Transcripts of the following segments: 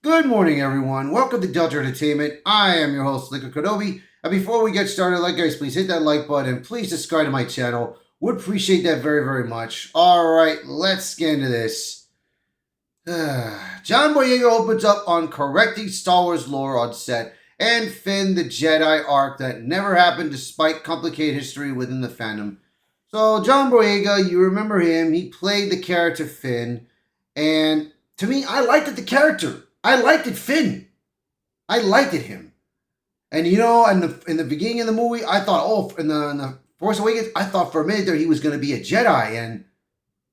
Good morning, everyone. Welcome to Delta Entertainment. I am your host, Liquor Kenobi. And before we get started, guys, please hit that like button. Please subscribe to my channel. Would appreciate that very, very much. All right, let's get into this. John Boyega opens up on correcting Star Wars lore on set and Finn the Jedi arc that never happened despite complicated history within the fandom. So, John Boyega, you remember him. He played the character Finn. And to me, I liked the character. I liked it, Finn. I liked it, him. And in the beginning of the movie, I thought, in the Force Awakens, I thought for a minute there he was going to be a Jedi, and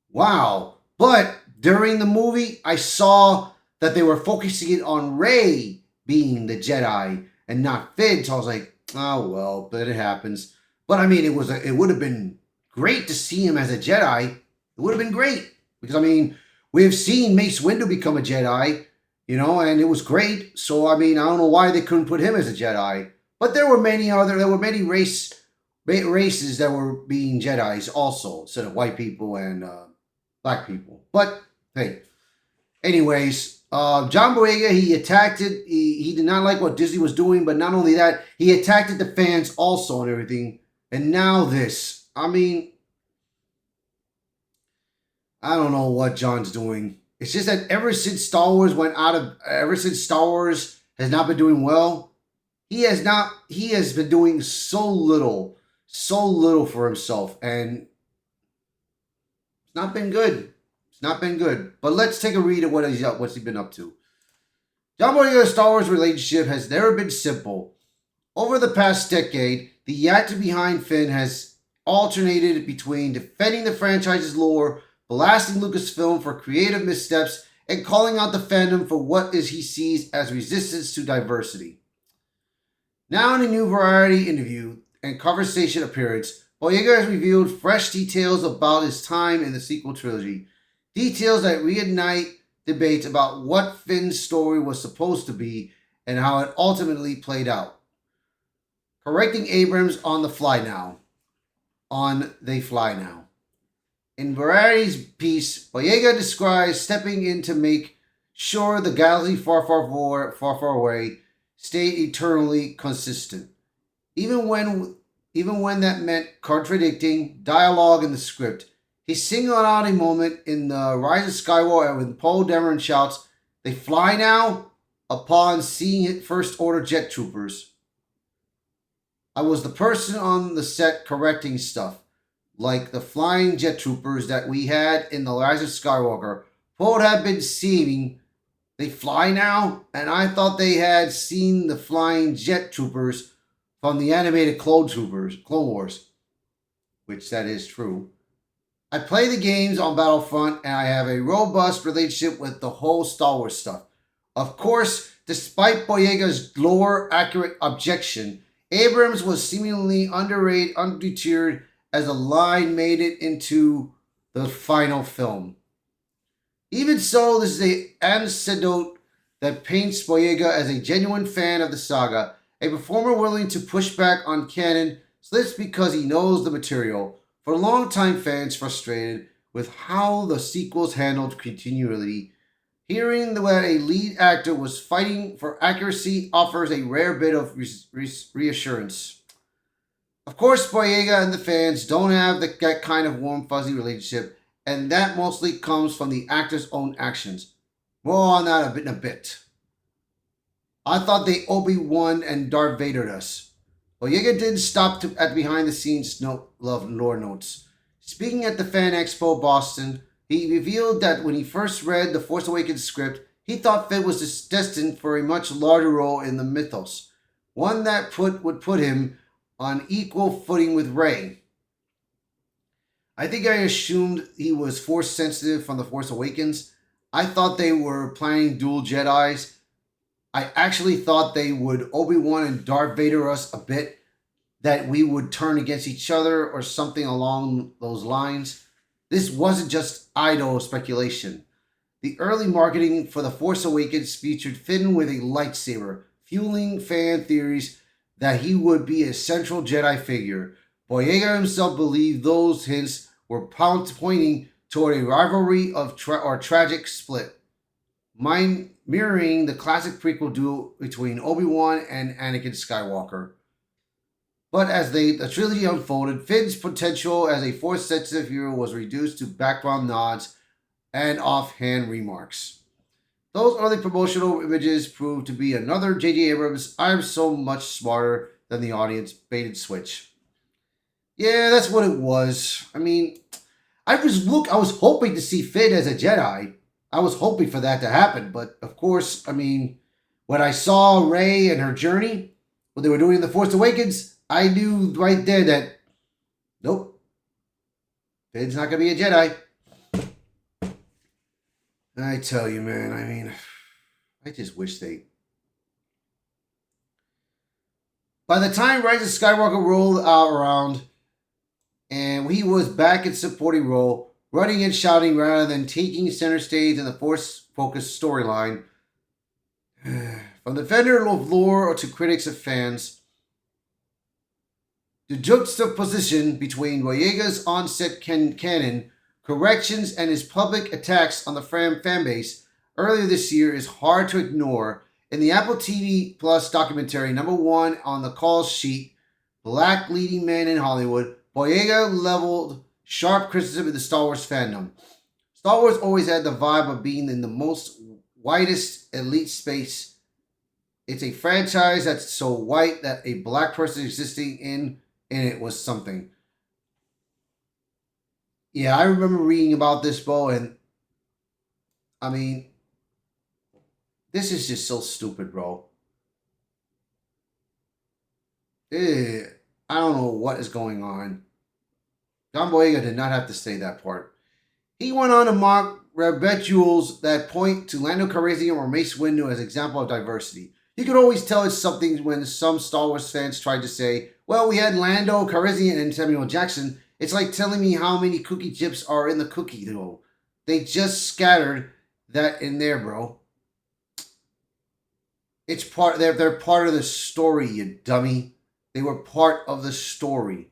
wow. But during the movie, I saw that they were focusing it on Rey being the Jedi and not Finn. So I was like, oh well, but it happens. But I mean, it would have been great to see him as a Jedi. It would have been great because I mean, we've seen Mace Windu become a Jedi. And it was great. So I mean, I don't know why they couldn't put him as a Jedi. But there were many races that were being Jedis also, instead of white people and black people. But hey, anyways, John Boyega, he attacked it. He did not like what Disney was doing, but not only that, he attacked it, the fans also and everything. And now this. I mean, I don't know what John's doing. It's just that ever since Star Wars has not been doing well, he has been doing so little for himself, and it's not been good. It's not been good. But let's take a read at what's he been up to. John Boyega's Star Wars relationship has never been simple. Over the past decade, the actor behind Finn has alternated between defending the franchise's lore, blasting Lucasfilm for creative missteps, and calling out the fandom for what he sees as resistance to diversity. Now in a new Variety interview and conversation appearance, Boyega has revealed fresh details about his time in the sequel trilogy. Details that reignite debates about what Finn's story was supposed to be and how it ultimately played out. Correcting Abrams on the fly now. On They Fly Now. In Variety's piece, Boyega describes stepping in to make sure the galaxy far, far away stayed eternally consistent, even when that meant contradicting dialogue in the script. He singled out a moment in the Rise of Skywalker when Poe Dameron shouts, "They fly now?" upon seeing First Order jet troopers. I was the person on the set correcting stuff, like the flying jet troopers that we had in the Rise of Skywalker. Poe had been seeing they fly now, and I thought they had seen the flying jet troopers from the animated Clone Wars, which that is true. I play the games on Battlefront, and I have a robust relationship with the whole Star Wars stuff. Of course, despite Boyega's lore-accurate objection, Abrams was seemingly underrated, undeterred, as a line made it into the final film. Even so, this is an anecdote that paints Boyega as a genuine fan of the saga, a performer willing to push back on canon slips because he knows the material. For longtime fans frustrated with how the sequels handled continuity, hearing that a lead actor was fighting for accuracy offers a rare bit of reassurance. Of course, Boyega and the fans don't have that kind of warm, fuzzy relationship, and that mostly comes from the actor's own actions. More on that in a bit. I thought they Obi-Wan and Darth Vader'd us. Boyega didn't stop at behind-the-scenes lore notes. Speaking at the Fan Expo Boston, he revealed that when he first read the Force Awakens script, he thought Finn was destined for a much larger role in the mythos, one that would put him on equal footing with Rey. I think I assumed he was Force sensitive from The Force Awakens. I thought they were planning dual Jedis. I actually thought they would Obi-Wan and Darth Vader us a bit, that we would turn against each other or something along those lines. This wasn't just idle speculation. The early marketing for The Force Awakens featured Finn with a lightsaber, fueling fan theories that he would be a central Jedi figure. Boyega himself believed those hints were pointing toward a rivalry or tragic split. mirroring the classic prequel duel between Obi-Wan and Anakin Skywalker. But as the trilogy unfolded, Finn's potential as a force-sensitive hero was reduced to background nods and offhand remarks. Those early promotional images proved to be another J.J. Abrams "I'm so much smarter than the audience" baited switch. Yeah, that's what it was. I mean, I was hoping to see Finn as a Jedi. I was hoping for that to happen, but of course, I mean, when I saw Rey and her journey, what they were doing in The Force Awakens, I knew right there that nope, Finn's not gonna be a Jedi. I tell you, man, I mean, I just wish they. By the time Rise of Skywalker rolled out around, and he was back in supporting role, running and shouting rather than taking center stage in the Force-focused storyline. From defender of lore to critics of fans, the juxtaposition between Boyega's on-set canon corrections and his public attacks on the fan base earlier this year is hard to ignore. In the Apple TV Plus documentary #1 on the call sheet, Black Leading Man in Hollywood, Boyega leveled sharp criticism of the Star Wars fandom. Star Wars always had the vibe of being in the most whitest elite space. It's a franchise that's so white that a black person existing in it was something. Yeah, I remember reading about this, Bo, and I mean, this is just so stupid, bro. I don't know what is going on. John Boyega did not have to say that part. He went on to mock rebetules that point to Lando Calrissian or Mace Windu as example of diversity. You could always tell it's something when some Star Wars fans tried to say, well, we had Lando Calrissian and Samuel Jackson. It's like telling me how many cookie chips are in the cookie dough. They just scattered that in there, bro. It's part. They're part of the story, you dummy. They were part of the story.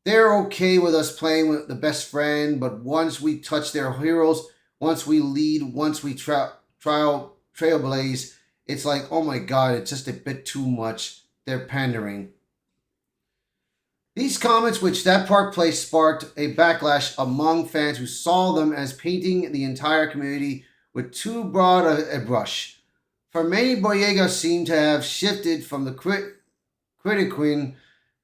They're okay with us playing with the best friend, but once we touch their heroes, once we lead, once we trailblaze, it's like, oh my god, it's just a bit too much. They're pandering. These comments, which that Park Place sparked a backlash among fans who saw them as painting the entire community with too broad a brush. For many, Boyega seemed to have shifted from the critiquing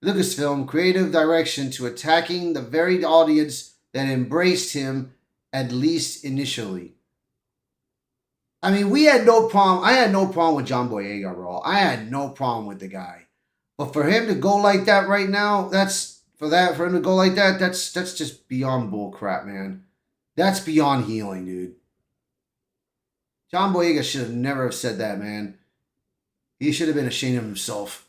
Lucasfilm creative direction to attacking the very audience that embraced him, at least initially. I mean, we had no problem. I had no problem with John Boyega, bro. I had no problem with the guy. But for him to go like that right now, for him to go like that, that's just beyond bull crap, man. That's beyond healing, dude. John Boyega should have never have said that, man. He should have been ashamed of himself.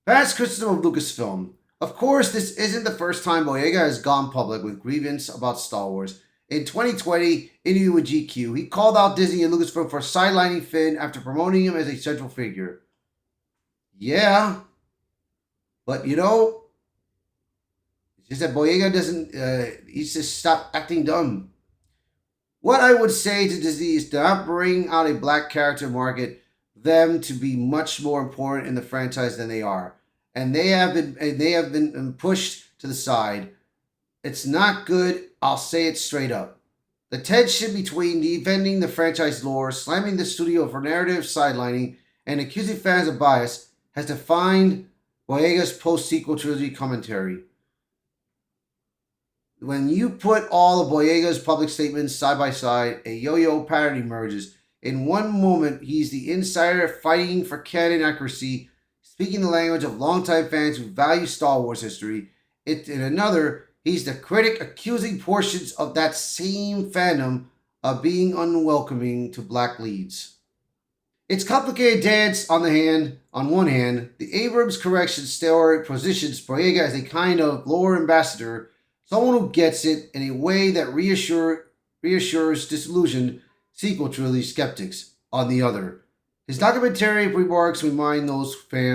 Past criticism of Lucasfilm. Of course, this isn't the first time Boyega has gone public with grievance about Star Wars. In 2020, interview with GQ, he called out Disney and Lucasfilm for sidelining Finn after promoting him as a central figure. Yeah, but you know, it's just that Boyega doesn't, he's just stopped acting dumb. What I would say to Disney is to not bring out a black character market them to be much more important in the franchise than they are. And they have been pushed to the side. It's not good. I'll say it straight up. The tension between defending the franchise lore, slamming the studio for narrative sidelining, and accusing fans of bias has defined Boyega's post-sequel trilogy commentary. When you put all of Boyega's public statements side by side, a yo-yo pattern emerges. In one moment, he's the insider fighting for canon accuracy, speaking the language of longtime fans who value Star Wars history. In another, he's the critic accusing portions of that same fandom of being unwelcoming to black leads. It's complicated dance on one hand. The Abrams correction story positions Boyega as a kind of lore ambassador, someone who gets it in a way that reassures disillusioned sequel trilogy skeptics. On the other, his documentary remarks remind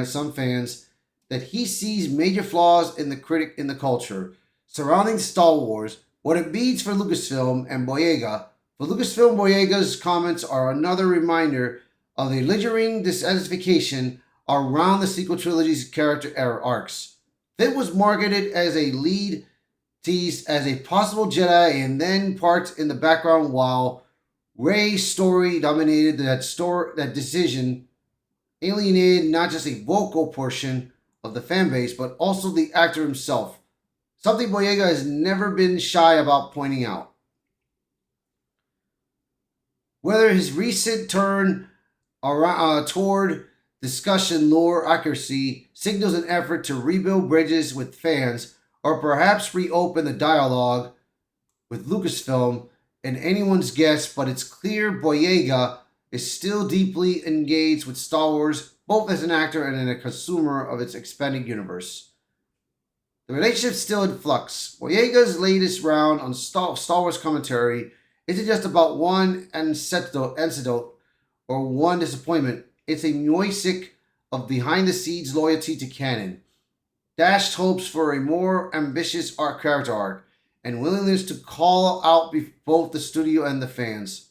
some fans, that he sees major flaws in the culture surrounding Star Wars, what it means for Lucasfilm and Boyega, For Lucasfilm, Boyega's comments are another reminder of the lingering dissatisfaction around the sequel trilogy's character arcs. Finn was marketed as a lead, teased as a possible Jedi, and then parked in the background while Rey's story dominated that decision, alienated not just a vocal portion of the fan base, but also the actor himself. Something Boyega has never been shy about pointing out. Whether his recent turn toward discussion lore accuracy signals an effort to rebuild bridges with fans, or perhaps reopen the dialogue with Lucasfilm, and anyone's guess, but it's clear Boyega is still deeply engaged with Star Wars, both as an actor and a consumer of its expanding universe. The relationship's still in flux. Boyega's latest round on Star Wars commentary isn't just about one anecdote or one disappointment. It's a mosaic of behind-the-scenes loyalty to canon, dashed hopes for a more ambitious character arc, and willingness to call out both the studio and the fans.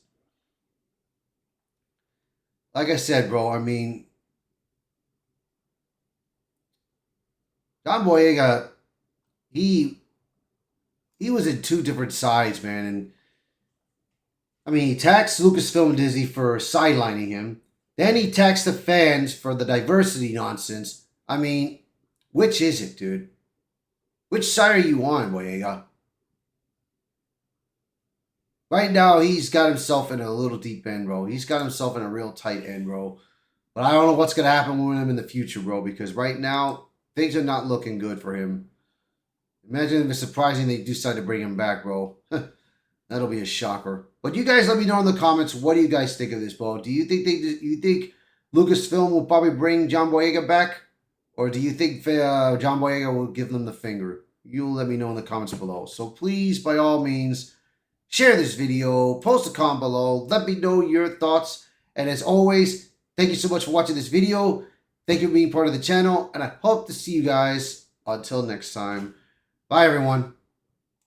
Like I said, bro, I mean, John Boyega, he was in two different sides, man, and I mean, he taxed Lucasfilm and Disney for sidelining him. Then he taxed the fans for the diversity nonsense. I mean, which is it, dude? Which side are you on, Boyega? Right now, he's got himself in a little deep end, bro. He's got himself in a real tight end, bro. But I don't know what's going to happen with him in the future, bro, because right now, things are not looking good for him. Imagine if it's surprising they decide to bring him back, bro. That'll be a shocker. But you guys let me know in the comments, what do you guys think of this, bro? Do you think Lucasfilm will probably bring John Boyega back? Or do you think John Boyega will give them the finger? You'll let me know in the comments below. So please, by all means, share this video, post a comment below, let me know your thoughts. And as always, thank you so much for watching this video. Thank you for being part of the channel. And I hope to see you guys until next time. Bye, everyone.